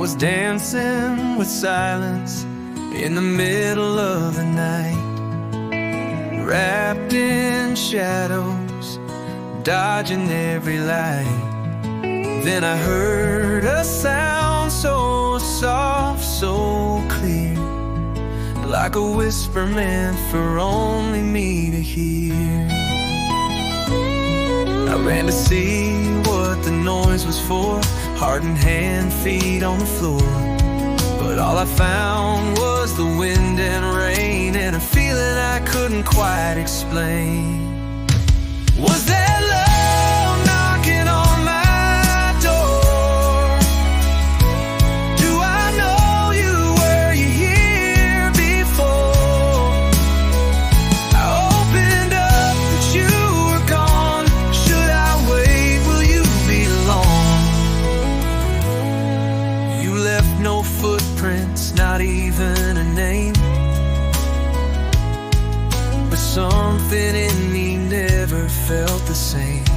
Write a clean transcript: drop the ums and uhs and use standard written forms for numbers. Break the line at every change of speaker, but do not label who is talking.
was dancing with silence in the middle of the night, wrapped in shadows, dodging every light. Then I heard a sound so soft, so clear, like a whisper meant for only me to hear. I ran to see what the noise was for, heart and hand, feet on the floor. But all I found was the wind and rain, and a feeling I couldn't quite explain. Was that love knocking on my door? Do I know you? Were you here before? I opened up, but you were gone. Should I wait? Will you be long? You left no footprints, not even a name, but something in me never felt the same.